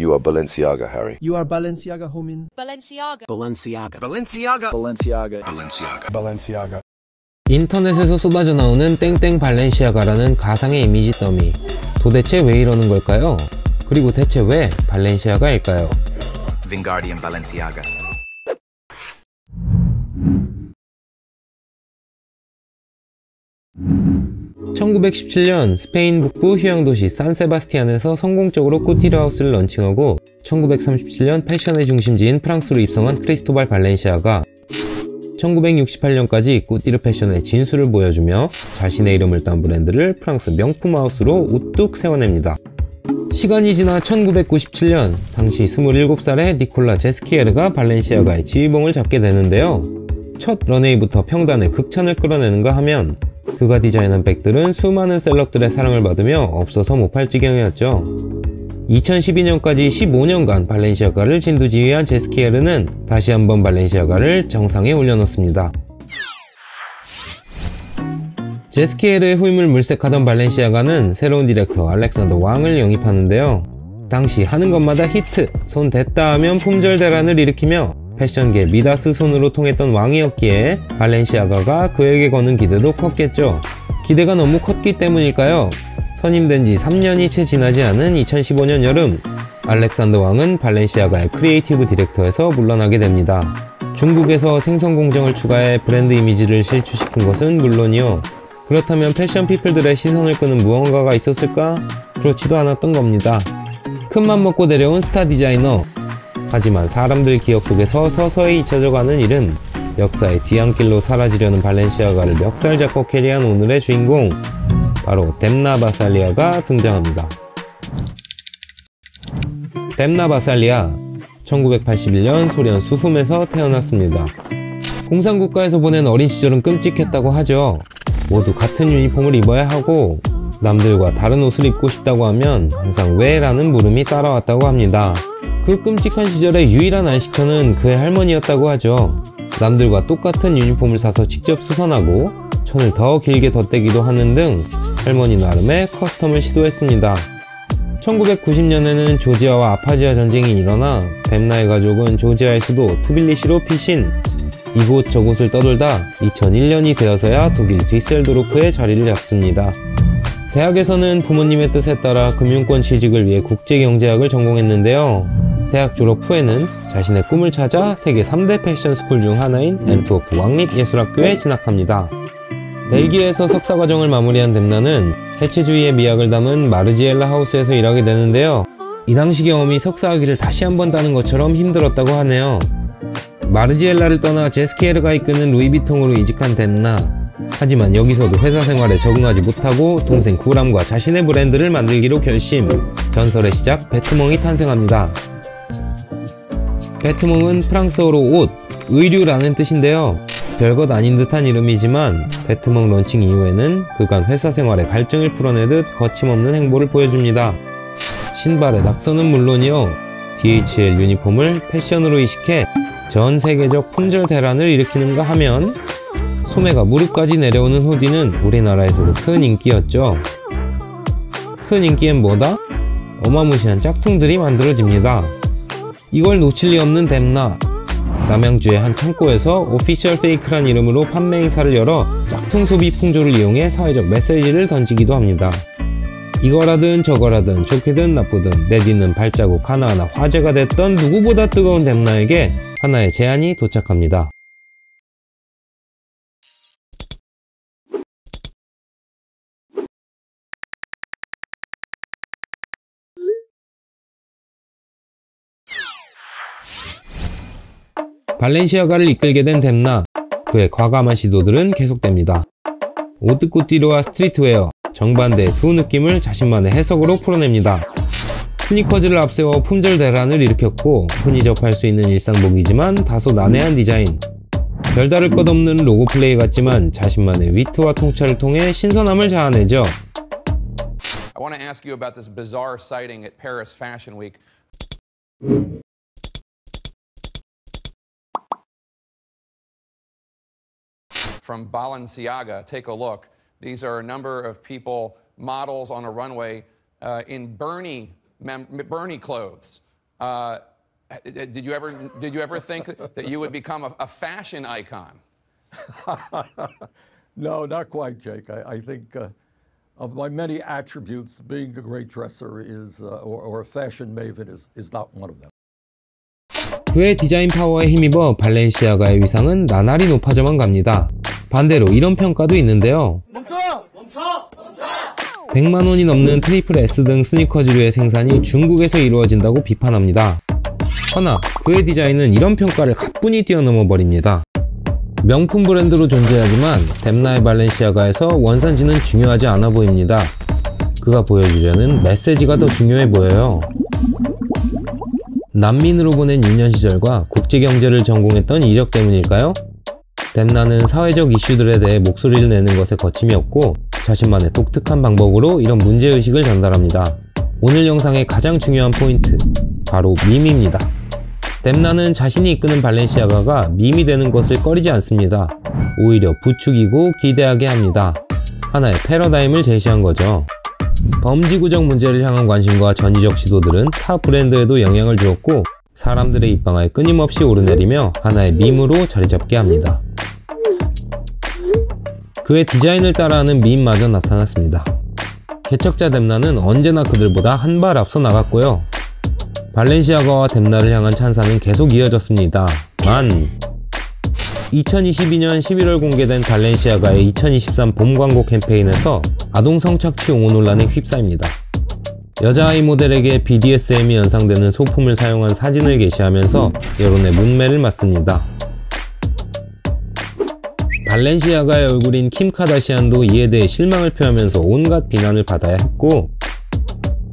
You are Balenciaga, Harry. You are Balenciaga, Homin. Balenciaga. Balenciaga. Balenciaga. Balenciaga. Balenciaga. Balenciaga. 인터넷에서 쏟아져 나오는 땡땡 발렌시아가라는 가상의 이미지 더미. 도대체 왜 이러는 걸까요? 그리고 대체 왜 발렌시아가일까요? Vingardium Balenciaga. (1917년) 스페인 북부 휴양도시 산세바스티안에서 성공적으로 꾸티르하우스를 런칭하고 1937년 패션의 중심지인 프랑스로 입성한 크리스토발 발렌시아가 1968년까지 꾸티르 패션의 진수를 보여주며 자신의 이름을 딴 브랜드를 프랑스 명품 하우스로 우뚝 세워냅니다. 시간이 지나 1997년 당시 27살의 니콜라 제스키에르가 발렌시아가의 지휘봉을 잡게 되는데요. 첫 런웨이부터 평단의 극찬을 끌어내는가 하면 그가 디자인한 백들은 수많은 셀럽들의 사랑을 받으며 없어서 못 팔 지경이었죠. 2012년까지 15년간 발렌시아가를 진두지휘한 제스키에르는 다시 한번 발렌시아가를 정상에 올려놓습니다. 제스키에르의 후임을 물색하던 발렌시아가는 새로운 디렉터 알렉산더 왕을 영입하는데요. 당시 하는 것마다 히트, 손 댔다 하면 품절 대란을 일으키며 패션계 미다스 손으로 통했던 왕이었기에 발렌시아가가 그에게 거는 기대도 컸겠죠. 기대가 너무 컸기 때문일까요? 선임된 지 3년이 채 지나지 않은 2015년 여름, 알렉산더 왕은 발렌시아가의 크리에이티브 디렉터에서 물러나게 됩니다. 중국에서 생선 공정을 추가해 브랜드 이미지를 실추시킨 것은 물론이요. 그렇다면 패션 피플들의 시선을 끄는 무언가가 있었을까? 그렇지도 않았던 겁니다. 큰맘 먹고 내려온 스타 디자이너. 하지만 사람들 기억 속에서 서서히 잊혀져가는 이름, 역사의 뒤안길로 사라지려는 발렌시아가를 멱살 잡고 캐리한 오늘의 주인공, 바로 뎀나 바살리아가 등장합니다. 뎀나 바살리아, 1981년 소련 수훔에서 태어났습니다. 공산국가에서 보낸 어린 시절은 끔찍했다고 하죠. 모두 같은 유니폼을 입어야 하고 남들과 다른 옷을 입고 싶다고 하면 항상 왜? 라는 물음이 따라왔다고 합니다. 그 끔찍한 시절의 유일한 안식처는 그의 할머니였다고 하죠. 남들과 똑같은 유니폼을 사서 직접 수선하고 천을 더 길게 덧대기도 하는 등 할머니 나름의 커스텀을 시도했습니다. 1990년에는 조지아와 아파지아 전쟁이 일어나 뎀나의 가족은 조지아의 수도 트빌리시로 피신, 이곳 저곳을 떠돌다 2001년이 되어서야 독일 뒤셀도르프에 자리를 잡습니다. 대학에서는 부모님의 뜻에 따라 금융권 취직을 위해 국제경제학을 전공했는데요. 대학 졸업 후에는 자신의 꿈을 찾아 세계 3대 패션 스쿨 중 하나인 엔트워프 왕립예술학교에 진학합니다. 벨기에에서 석사과정을 마무리한 뎀나는 해체주의의 미학을 담은 마르지엘라 하우스에서 일하게 되는데요. 이 당시 경험이 석사학위를 다시 한번 따는 것처럼 힘들었다고 하네요. 마르지엘라를 떠나 제스키에르가 이끄는 루이비통으로 이직한 뎀나. 하지만 여기서도 회사 생활에 적응하지 못하고 동생 구람과 자신의 브랜드를 만들기로 결심. 전설의 시작 베트멍이 탄생합니다. 베트멍은 프랑스어로 옷, 의류라는 뜻인데요. 별것 아닌 듯한 이름이지만 베트멍 런칭 이후에는 그간 회사 생활에 갈증을 풀어내듯 거침없는 행보를 보여줍니다. 신발의 낙서는 물론이요, DHL 유니폼을 패션으로 이식해 전 세계적 품절 대란을 일으키는가 하면 소매가 무릎까지 내려오는 후디는 우리나라에서도 큰 인기였죠. 큰 인기엔 뭐다? 어마무시한 짝퉁들이 만들어집니다. 이걸 놓칠 리 없는 뎀나. 남양주의 한 창고에서 오피셜 페이크란 이름으로 판매 행사를 열어 짝퉁 소비 풍조를 이용해 사회적 메시지를 던지기도 합니다. 이거라든 저거라든 좋게든 나쁘든 내딛는 발자국 하나하나 화제가 됐던 누구보다 뜨거운 뎀나에게 하나의 제안이 도착합니다. 발렌시아가를 이끌게 된 뎀나. 그의 과감한 시도들은 계속됩니다. 오뜨꾸띠르와 스트리트웨어, 정반대의 두 느낌을 자신만의 해석으로 풀어냅니다. 스니커즈를 앞세워 품절 대란을 일으켰고 흔히 접할 수 있는 일상복이지만 다소 난해한 디자인. 별다를 것 없는 로고 플레이 같지만 자신만의 위트와 통찰을 통해 신선함을 자아내죠. I want to ask you about this bizarre sighting at Paris Fashion Week. From Balenciaga, take a look. These are a number of people, models on a runway in Bernie clothes. Did you ever think that you would become a fashion icon? No, not quite, Jake. I think of my many attributes, being a great dresser is, or a fashion maven is not one of them. 그의 디자인 파워에 힘입어 발렌시아가의 위상은 나날이 높아져만 갑니다. 반대로 이런 평가도 있는데요. 100만 원이 넘는 트리플 S 등 스니커즈류의 생산이 중국에서 이루어진다고 비판합니다. 허나 그의 디자인은 이런 평가를 가뿐히 뛰어넘어 버립니다. 명품 브랜드로 존재하지만 뎀나의 발렌시아가에서 원산지는 중요하지 않아 보입니다. 그가 보여주려는 메시지가 더 중요해 보여요. 난민으로 보낸 유년 시절과 국제경제를 전공했던 이력 때문일까요? 뎀나는 사회적 이슈들에 대해 목소리를 내는 것에 거침이 없고 자신만의 독특한 방법으로 이런 문제의식을 전달합니다. 오늘 영상의 가장 중요한 포인트, 바로 밈입니다. 뎀나는 자신이 이끄는 발렌시아가가 밈이 되는 것을 꺼리지 않습니다. 오히려 부추기고 기대하게 합니다. 하나의 패러다임을 제시한 거죠. 범지구적 문제를 향한 관심과 전지적 시도들은 타 브랜드에도 영향을 주었고 사람들의 입방아에 끊임없이 오르내리며 하나의 밈으로 자리잡게 합니다. 그의 디자인을 따라하는 밈마저 나타났습니다. 개척자 뎀나는 언제나 그들보다 한 발 앞서 나갔고요. 발렌시아가와 뎀나를 향한 찬사는 계속 이어졌습니다. 2022년 11월 공개된 발렌시아가의 2023 봄 광고 캠페인에서 아동 성착취 옹호 논란에 휩싸입니다. 여자아이 모델에게 BDSM이 연상되는 소품을 사용한 사진을 게시하면서 여론의 문매를 맞습니다. 발렌시아가의 얼굴인 킴 카다시안도 이에 대해 실망을 표하면서 온갖 비난을 받아야 했고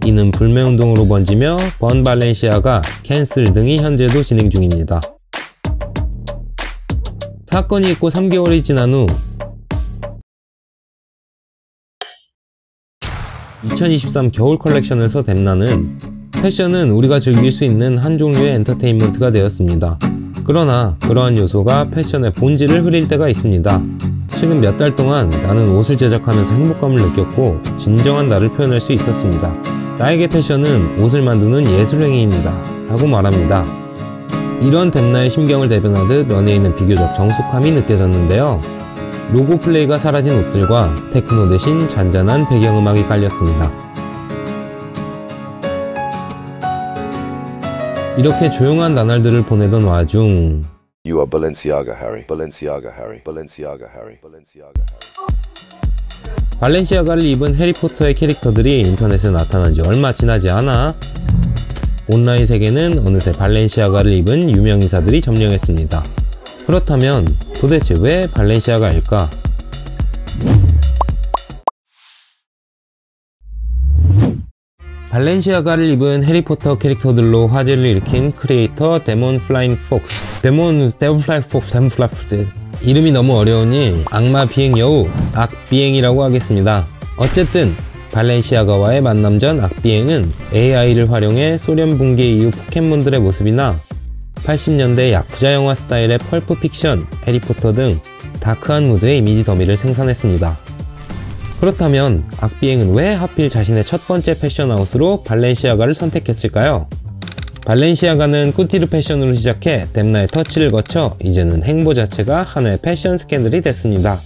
이는 불매운동으로 번지며 번 발렌시아가 캔슬 등이 현재도 진행 중입니다. 사건이 있고 3개월이 지난 후 2023 겨울 컬렉션에서 뎀나는 패션은 우리가 즐길 수 있는 한 종류의 엔터테인먼트가 되었습니다. 그러나 그러한 요소가 패션의 본질을 흐릴 때가 있습니다. 최근 몇 달 동안 나는 옷을 제작하면서 행복감을 느꼈고 진정한 나를 표현할 수 있었습니다. 나에게 패션은 옷을 만드는 예술행위입니다. 라고 말합니다. 이런 뎀나의 심경을 대변하듯 연예인은 비교적 정숙함이 느껴졌는데요. 로고 플레이가 사라진 옷들과 테크노 대신 잔잔한 배경음악이 깔렸습니다. 이렇게 조용한 나날들을 보내던 와중 You are Balenciaga, Harry. Balenciaga, Harry. Balenciaga, Harry. Balenciaga, Harry. 발렌시아가를 입은 해리포터의 캐릭터들이 인터넷에 나타난 지 얼마 지나지 않아 온라인 세계는 어느새 발렌시아가를 입은 유명인사들이 점령했습니다. 그렇다면 도대체 왜 발렌시아가일까? 발렌시아가를 입은 해리포터 캐릭터들로 화제를 일으킨 크리에이터 데몬 플라잉 폭스 이름이 너무 어려우니 악마 비행 여우 악비행이라고 하겠습니다. 어쨌든 발렌시아가와의 만남 전 악비행은 AI를 활용해 소련 붕괴 이후 포켓몬들의 모습이나 80년대 야쿠자 영화 스타일의 펄프 픽션, 해리포터 등 다크한 무드의 이미지 더미를 생산했습니다. 그렇다면 악비행은 왜 하필 자신의 첫 번째 패션하우스로 발렌시아가를 선택했을까요? 발렌시아가는 꾸티르 패션으로 시작해 뎀나의 터치를 거쳐 이제는 행보 자체가 하나의 패션 스캔들이 됐습니다.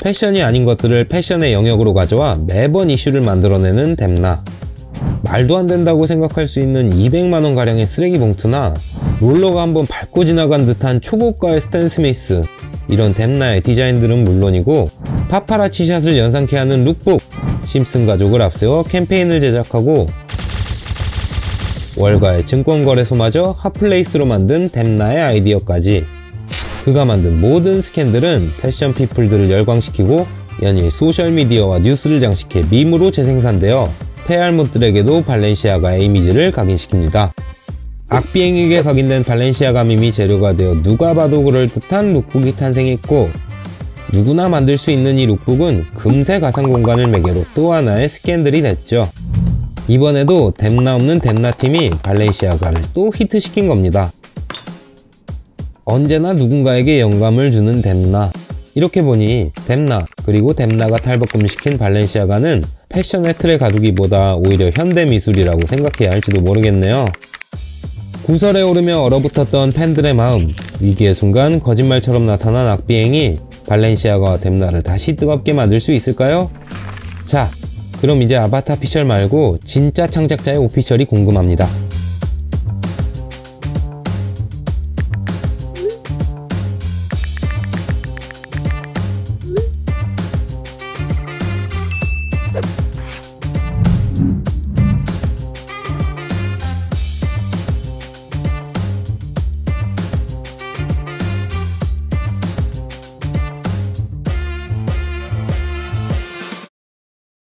패션이 아닌 것들을 패션의 영역으로 가져와 매번 이슈를 만들어내는 뎀나. 말도 안 된다고 생각할 수 있는 200만원가량의 쓰레기 봉투나 롤러가 한번 밟고 지나간 듯한 초고가의 스탠 스미스, 이런 뎀나의 디자인들은 물론이고 파파라치 샷을 연상케 하는 룩북, 심슨 가족을 앞세워 캠페인을 제작하고 월가의 증권거래소마저 핫플레이스로 만든 뎀나의 아이디어까지, 그가 만든 모든 스캔들은 패션 피플들을 열광시키고 연일 소셜미디어와 뉴스를 장식해 밈으로 재생산되어 폐알못들에게도 발렌시아가의 이미지를 각인시킵니다. 악비행에게 각인된 발렌시아가 밈이 재료가 되어 누가 봐도 그럴듯한 룩북이 탄생했고, 누구나 만들 수 있는 이 룩북은 금세 가상 공간을 매개로 또 하나의 스캔들이 됐죠. 이번에도 뎀나 없는 뎀나 팀이 발렌시아가를 또 히트시킨 겁니다. 언제나 누군가에게 영감을 주는 뎀나. 이렇게 보니 뎀나 그리고 뎀나가 탈바꿈시킨 발렌시아가는 패션의 틀에 가두기보다 오히려 현대 미술이라고 생각해야 할지도 모르겠네요. 구설에 오르며 얼어붙었던 팬들의 마음, 위기의 순간 거짓말처럼 나타난 악비행이 발렌시아가와 뎀나를 다시 뜨겁게 만들 수 있을까요? 자, 그럼 이제 아바타 피셜 말고 진짜 창작자의 오피셜이 궁금합니다.